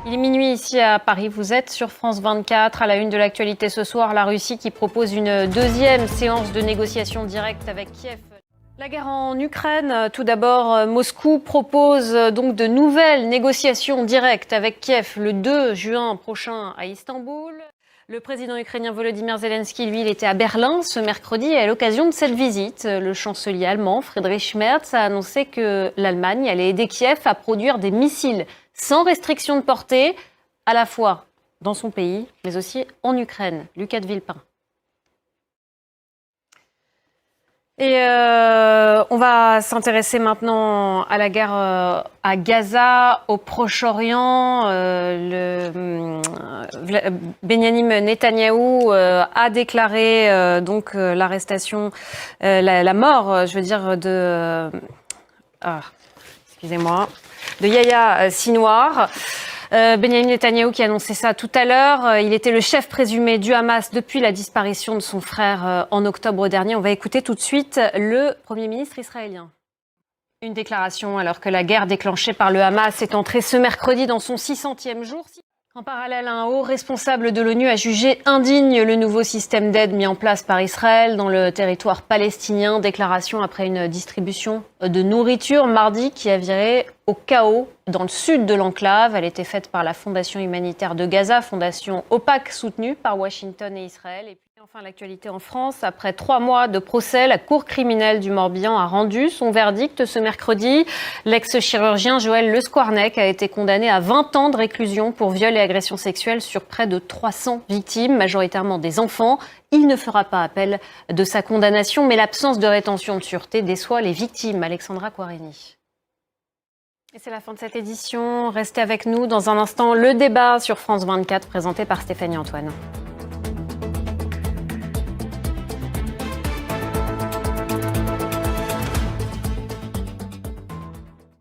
Il est minuit ici à Paris, vous êtes sur France 24. À la une de l'actualité ce soir, la Russie qui propose une deuxième séance de négociations directes avec Kiev. La guerre en Ukraine, tout d'abord, Moscou propose donc de nouvelles négociations directes avec Kiev le 2 juin prochain à Istanbul. Le président ukrainien Volodymyr Zelensky, lui, il était à Berlin ce mercredi et à l'occasion de cette visite, le chancelier allemand Friedrich Merz a annoncé que l'Allemagne allait aider Kiev à produire des missiles sans restriction de portée, à la fois dans son pays, mais aussi en Ukraine. Lucas de Villepin. Et on va s'intéresser maintenant à la guerre à Gaza, au Proche-Orient. Benyamin Netanyahou a déclaré donc l'arrestation, la mort, je veux dire, de Yahya Sinwar. Benyamin Netanyahou qui a annoncé ça tout à l'heure. Il était le chef présumé du Hamas depuis la disparition de son frère en octobre dernier. On va écouter tout de suite le Premier ministre israélien. Une déclaration alors que la guerre déclenchée par le Hamas est entrée ce mercredi dans son 600e jour. En parallèle, un haut responsable de l'ONU a jugé indigne le nouveau système d'aide mis en place par Israël dans le territoire palestinien. Déclaration après une distribution de nourriture mardi qui a viré au chaos dans le sud de l'enclave. Elle était faite par la Fondation humanitaire de Gaza, fondation opaque soutenue par Washington et Israël. Et puis enfin, l'actualité en France. Après 3 mois de procès, la Cour criminelle du Morbihan a rendu son verdict ce mercredi. L'ex-chirurgien Joël Le Squarnec a été condamné à 20 ans de réclusion pour viol et agression sexuelle sur près de 300 victimes, majoritairement des enfants. Il ne fera pas appel de sa condamnation, mais l'absence de rétention de sûreté déçoit les victimes. Alexandra Quarini. Et c'est la fin de cette édition. Restez avec nous dans un instant. Le débat sur France 24 présenté par Stéphanie Antoine.